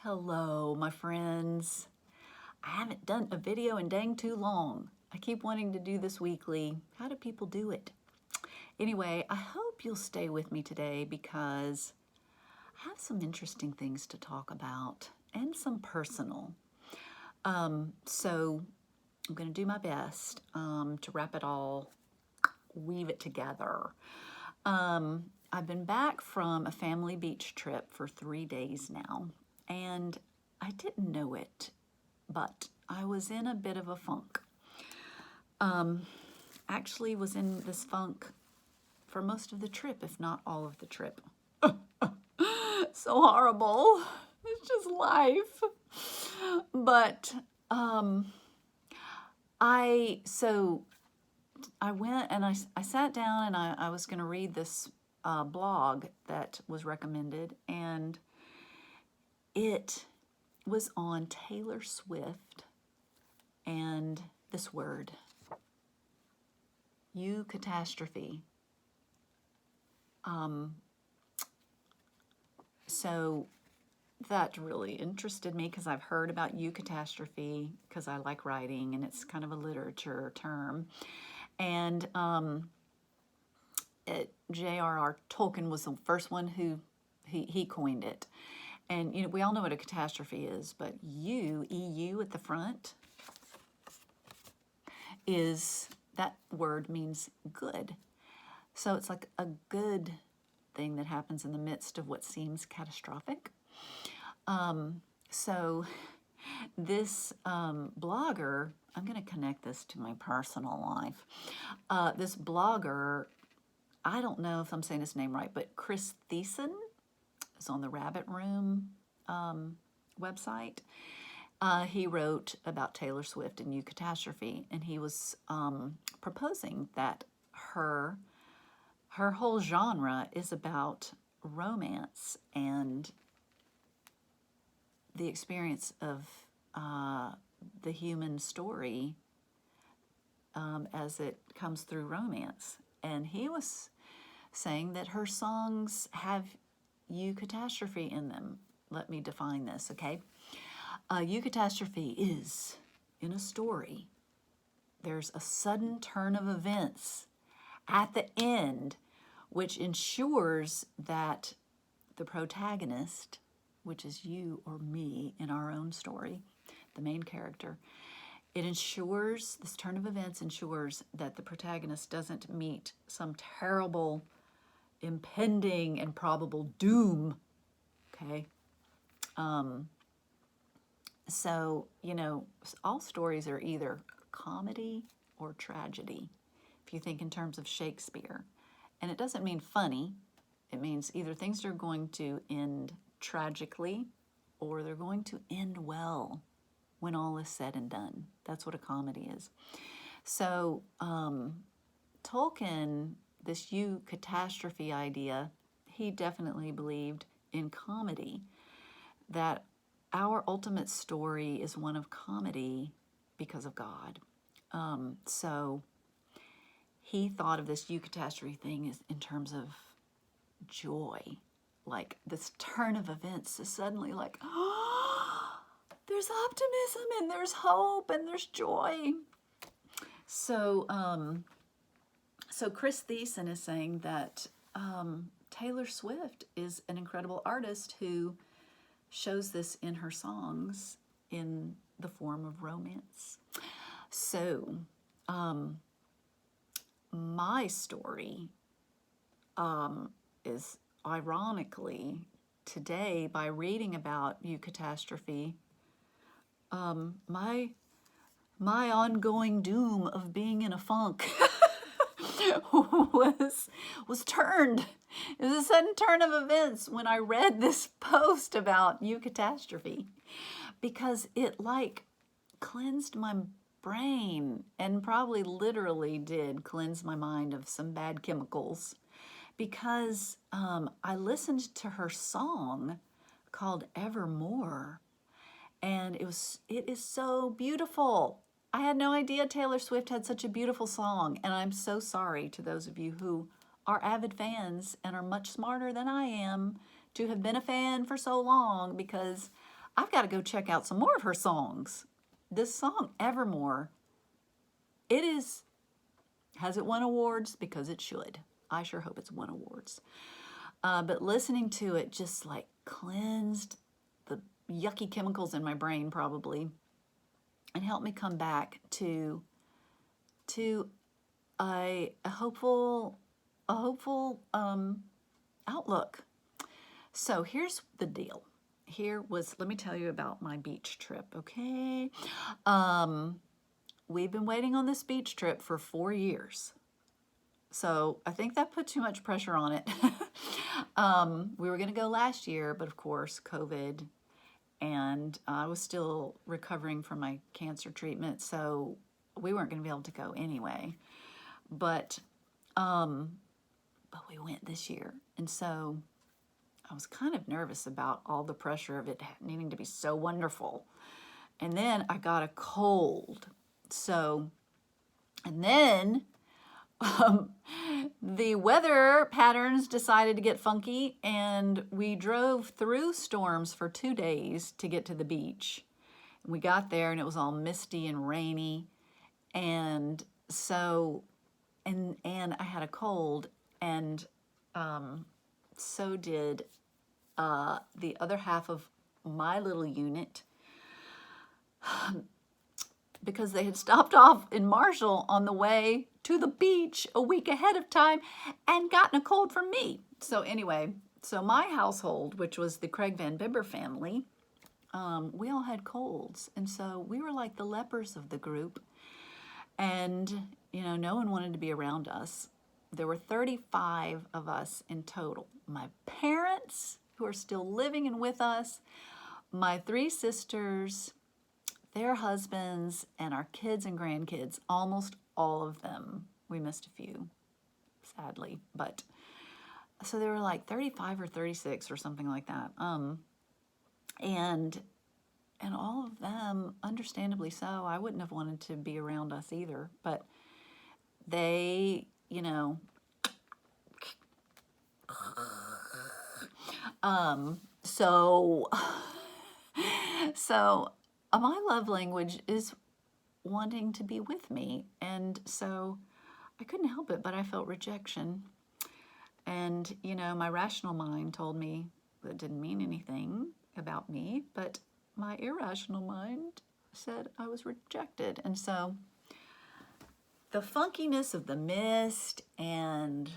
Hello, my friends. I haven't done a video in dang too long. I keep wanting to do this weekly. How do people do it? Anyway, I hope you'll stay with me today because I have some interesting things to talk about and some personal. So I'm going to do my best to wrap it all, weave it together. I've been back from a family beach trip for 3 days now, and I didn't know it, but I was in a bit of a funk. Actually was in this funk for most of the trip, if not all of the trip. So horrible. It's just life. But I went and I sat down and I was going to read this blog that was recommended, and it was on Taylor Swift and this word, eucatastrophe. So that really interested me because I've heard about eucatastrophe because I like writing and it's kind of a literature term. And J.R.R. Tolkien was the first one who he coined it. And you know, we all know what a catastrophe is, but EU at the front is, that word means good. So it's like a good thing that happens in the midst of what seems catastrophic. So this blogger, I'm going to connect this to my personal life. This blogger, I don't know if I'm saying his name right, but Chris Thiessen is on the Rabbit Room website. He wrote about Taylor Swift and eucatastrophe, and he was proposing that her whole genre is about romance and the experience of the human story as it comes through romance. And he was saying that her songs have eucatastrophe in them. Let me define this, okay? Eucatastrophe is, in a story, there's a sudden turn of events at the end which ensures that the protagonist, which is you or me in our own story, the main character, this turn of events ensures that the protagonist doesn't meet some terrible, impending, and probable doom, okay? So, you know, all stories are either comedy or tragedy, if you think in terms of Shakespeare. And it doesn't mean funny. It means either things are going to end tragically or they're going to end well when all is said and done. That's what a comedy is. So Tolkien, this eucatastrophe idea, he definitely believed in comedy, that our ultimate story is one of comedy because of God. So he thought of this eucatastrophe thing as in terms of joy, like this turn of events is suddenly like, oh, there's optimism and there's hope and there's joy. So, so Chris Thiessen is saying that Taylor Swift is an incredible artist who shows this in her songs in the form of romance. So, my story is ironically today, by reading about eucatastrophe, my ongoing doom of being in a funk was turned. It was a sudden turn of events when I read this post about eucatastrophe, because it like cleansed my brain, and probably literally did cleanse my mind of some bad chemicals, because I listened to her song called Evermore, and it is so beautiful. I had no idea Taylor Swift had such a beautiful song, and I'm so sorry to those of you who are avid fans and are much smarter than I am to have been a fan for so long, because I've got to go check out some more of her songs. This song, Evermore, has it won awards? Because it should. I sure hope it's won awards. But listening to it just like cleansed the yucky chemicals in my brain probably, and helped me come back to a hopeful outlook. So here's the deal. Let me tell you about my beach trip, okay? We've been waiting on this beach trip for 4 years. So I think that put too much pressure on it. We were going to go last year, but of course, COVID, and I was still recovering from my cancer treatment, so we weren't going to be able to go anyway. But we went this year, and so I was kind of nervous about all the pressure of it needing to be so wonderful. And then I got a cold. And then the weather patterns decided to get funky, and we drove through storms for 2 days to get to the beach. And we got there, and it was all misty and rainy. And so, and I had a cold, and so did the other half of my little unit, because they had stopped off in Marshall on the way to the beach a week ahead of time and gotten a cold from me. So anyway, so my household, which was the Craig Van Bibber family, we all had colds. And so we were like the lepers of the group. And, no one wanted to be around us. There were 35 of us in total. My parents, who are still living and with us, my 3 sisters, their husbands, and our kids and grandkids, almost all of them. We missed a few, sadly, but so there were like 35 or 36 or something like that. And all of them, understandably so, I wouldn't have wanted to be around us either, but they, so my love language is wanting to be with me, and so I couldn't help it, but I felt rejection. And my rational mind told me that didn't mean anything about me, but my irrational mind said I was rejected. And so the funkiness of the mist, and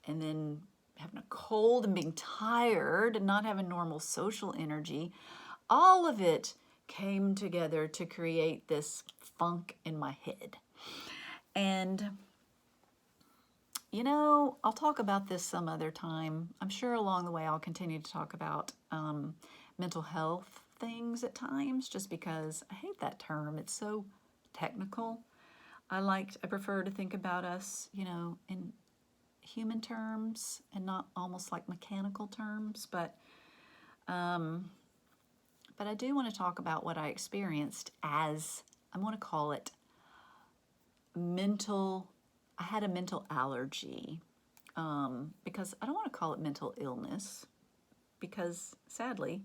then having a cold and being tired and not having normal social energy, all of it came together to create this funk in my head. And, I'll talk about this some other time. I'm sure along the way I'll continue to talk about mental health things at times, just because I hate that term. It's so technical. I prefer to think about us, in human terms and not almost like mechanical terms, but I do want to talk about what I experienced as, I'm going to call it I had a mental allergy, because I don't want to call it mental illness, because sadly,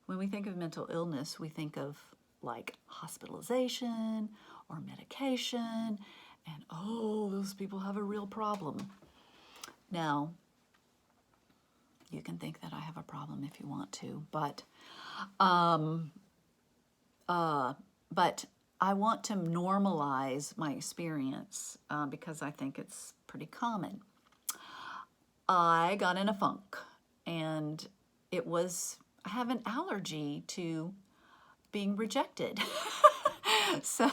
when we think of mental illness, we think of like hospitalization or medication, and those people have a real problem. Now, you can think that I have a problem if you want to, but I want to normalize my experience, because I think it's pretty common. I got in a funk, and I have an allergy to being rejected. So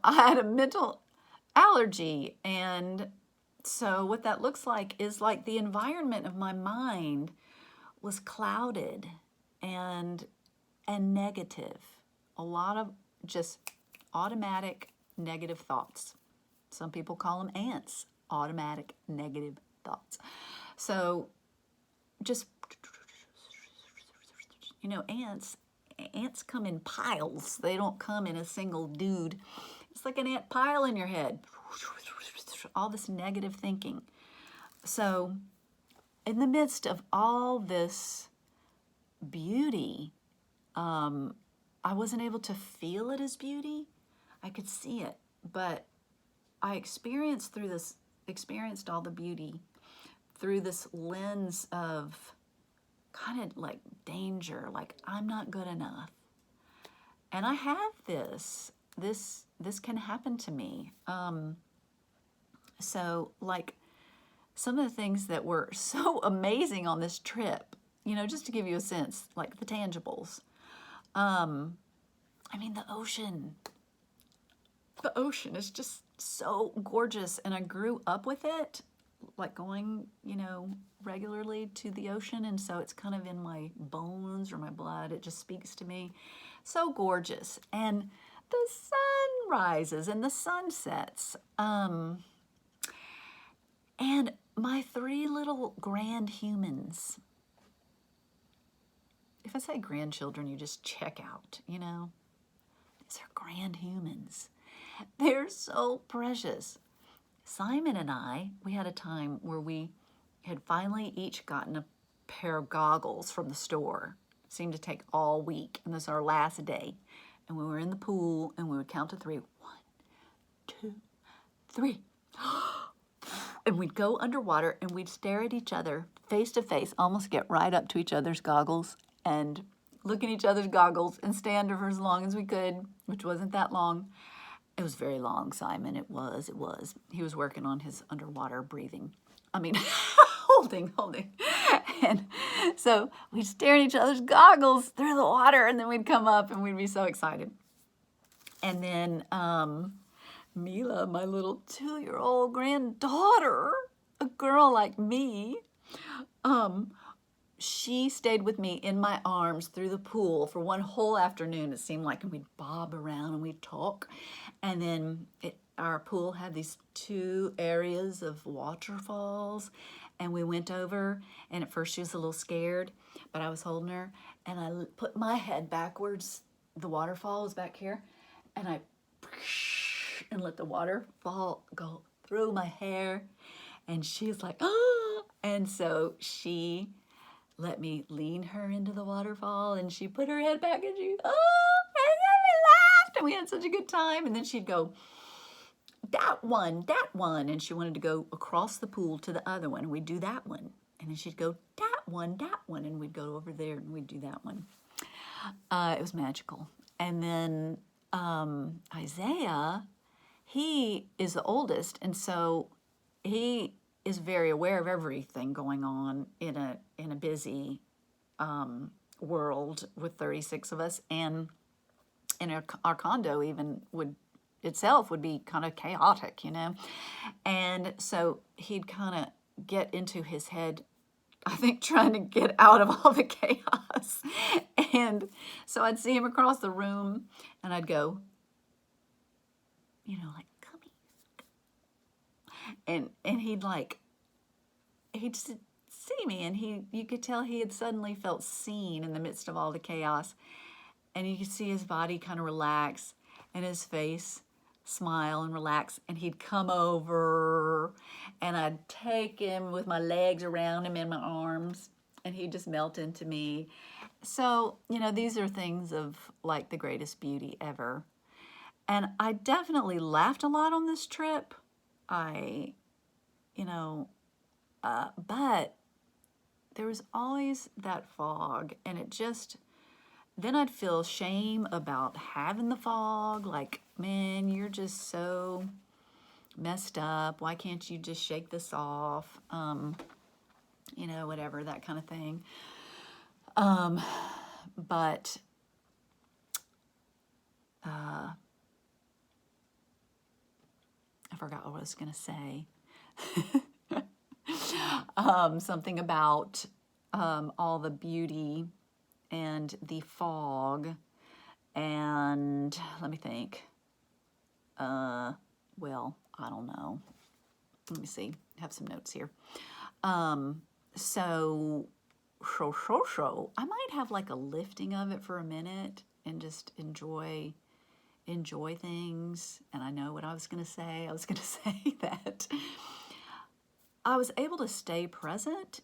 I had a mental allergy, and so what that looks like is like the environment of my mind was clouded and negative. A lot of just automatic negative thoughts. Some people call them ants, automatic negative thoughts. So just, ants come in piles. They don't come in a single dude. It's like an ant pile in your head. All this negative thinking. So in the midst of all this beauty, I wasn't able to feel it as beauty. I could see it, but I experienced all the beauty through this lens of kind of like danger, like I'm not good enough. And I have this can happen to me. So like some of the things that were so amazing on this trip, just to give you a sense, like the tangibles. I mean, the ocean. The ocean is just so gorgeous, and I grew up with it, like going, regularly to the ocean, and so it's kind of in my bones or my blood. It just speaks to me. So gorgeous. And the sun rises and the sun sets. And my 3 little grand humans. If I say grandchildren, you just check out, These are grand humans. They're so precious. Simon and I, we had a time where we had finally each gotten a pair of goggles from the store. It seemed to take all week, and this was our last day. And we were in the pool, and we would count to 3. 1, 2, 3. And we'd go underwater, and we'd stare at each other face to face, almost get right up to each other's goggles, and look in each other's goggles and stay under for as long as we could, which wasn't that long. It was very long, Simon. It was. He was working on his underwater breathing. I mean, holding. And so we'd stare at each other's goggles through the water, and then we'd come up, and we'd be so excited. And then Mila, my little 2-year-old granddaughter, a girl like me, she stayed with me in my arms through the pool for one whole afternoon, it seemed like, and we'd bob around and we'd talk. And then our pool had these 2 areas of waterfalls, and we went over, and at first she was a little scared, but I was holding her, and I put my head backwards. The waterfall was back here, and I let the waterfall go through my hair, and she's like, oh, and so she let me lean her into the waterfall, and she put her head back, and she, oh, and then we laughed, and we had such a good time. And then she'd go, that one, and she wanted to go across the pool to the other one, and we'd do that one. And then she'd go, that one, and we'd go over there, and we'd do that one. It was magical. And then Isaiah, he is the oldest, and so he is very aware of everything going on in a busy world with 36 of us, and our condo even would be kind of chaotic, and so he'd kind of get into his head, I think, trying to get out of all the chaos. And so I'd see him across the room, and I'd go, like, come here. And he'd see me, and you could tell he had suddenly felt seen in the midst of all the chaos. And you could see his body kind of relax, and his face smile and relax, and he'd come over, and I'd take him with my legs around him in my arms, and he'd just melt into me. So, these are things of like the greatest beauty ever. And I definitely laughed a lot on this trip. But there was always that fog, and then I'd feel shame about having the fog, like, man, you're just so messed up. Why can't you just shake this off? Whatever, that kind of thing. But I forgot what I was going to say. Something about all the beauty and the fog, and let me think. Well, I don't know. Let me see. I have some notes here. So I might have like a lifting of it for a minute and just enjoy things. And I know what I was going to say. I was going to say that I was able to stay present,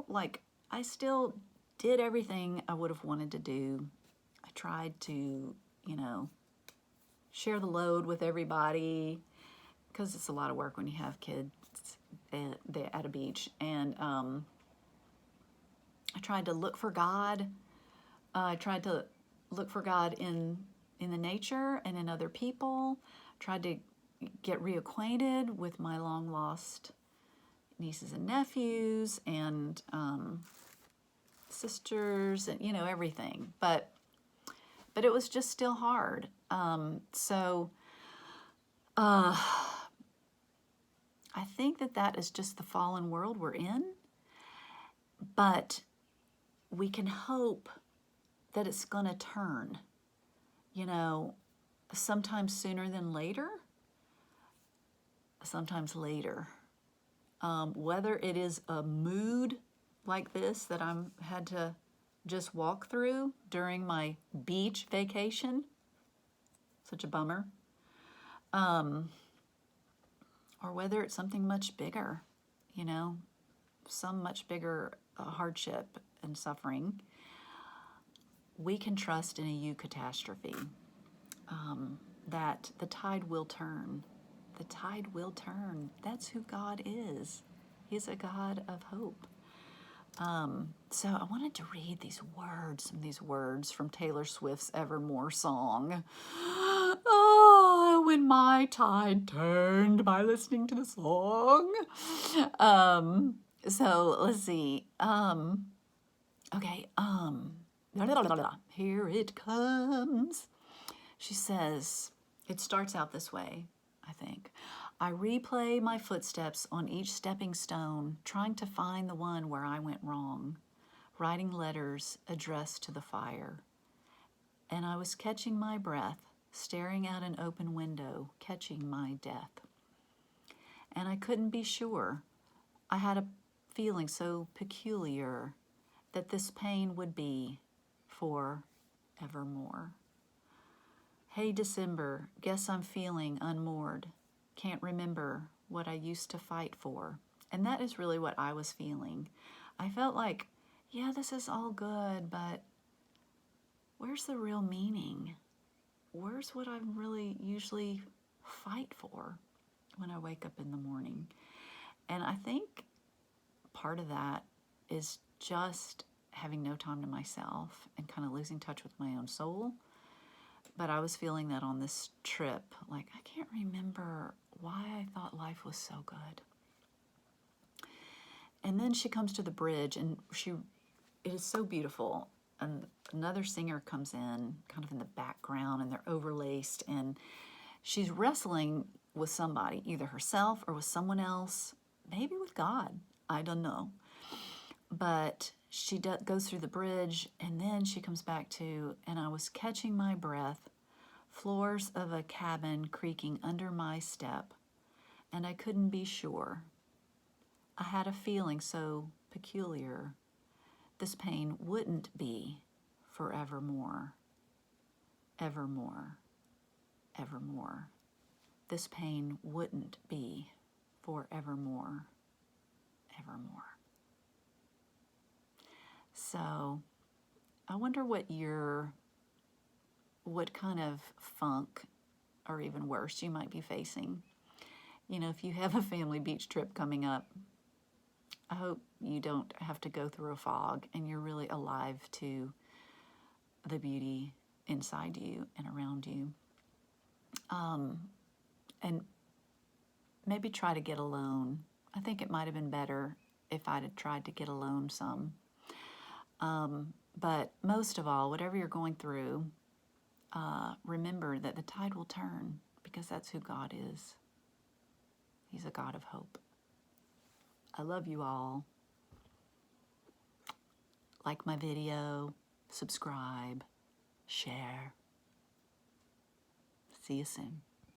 like I still did everything I would have wanted to do. I tried to, share the load with everybody, because it's a lot of work when you have kids at a beach. And I tried to look for God. I tried to look for God in the nature and in other people. Tried to get reacquainted with my long lost nieces and nephews and sisters and everything. But it was just still hard. So I think that is just the fallen world we're in. But we can hope that it's going to turn, sometimes sooner than later, sometimes later. Whether it is a mood like this that I'm had to just walk through during my beach vacation, such a bummer, or whether it's something much bigger, some much bigger hardship and suffering, we can trust in a eucatastrophe, that the tide will turn. The tide will turn. That's who God is. He's a God of hope. So I wanted to read some of these words from Taylor Swift's Evermore song. Oh, when my tide turned by listening to the song. So let's see. Okay. Here it comes. She says, it starts out this way, I think. I replay my footsteps on each stepping stone, trying to find the one where I went wrong, writing letters addressed to the fire. And I was catching my breath, staring out an open window, catching my death. And I couldn't be sure. I had a feeling so peculiar that this pain would be for evermore. Hey, December, guess I'm feeling unmoored. Can't remember what I used to fight for. And that is really what I was feeling. I felt like, yeah, this is all good, but where's the real meaning? Where's what I really usually fight for when I wake up in the morning? And I think part of that is just having no time to myself and kind of losing touch with my own soul. But I was feeling that on this trip. Like, I can't remember why I thought life was so good. And then she comes to the bridge, and it is so beautiful. And another singer comes in, kind of in the background, and they're overlaced. And she's wrestling with somebody, either herself or with someone else, maybe with God. I don't know. But she goes through the bridge, and then she comes back to, and I was catching my breath, floors of a cabin creaking under my step, and I couldn't be sure. I had a feeling so peculiar. This pain wouldn't be forevermore, evermore, evermore. This pain wouldn't be forevermore, evermore. So I wonder what kind of funk, or even worse, you might be facing. If you have a family beach trip coming up, I hope you don't have to go through a fog and you're really alive to the beauty inside you and around you. And maybe try to get alone. I think it might have been better if I'd have tried to get alone some. But most of all, whatever you're going through, remember that the tide will turn, because that's who God is. He's a God of hope. I love you all. Like my video, subscribe, share. See you soon.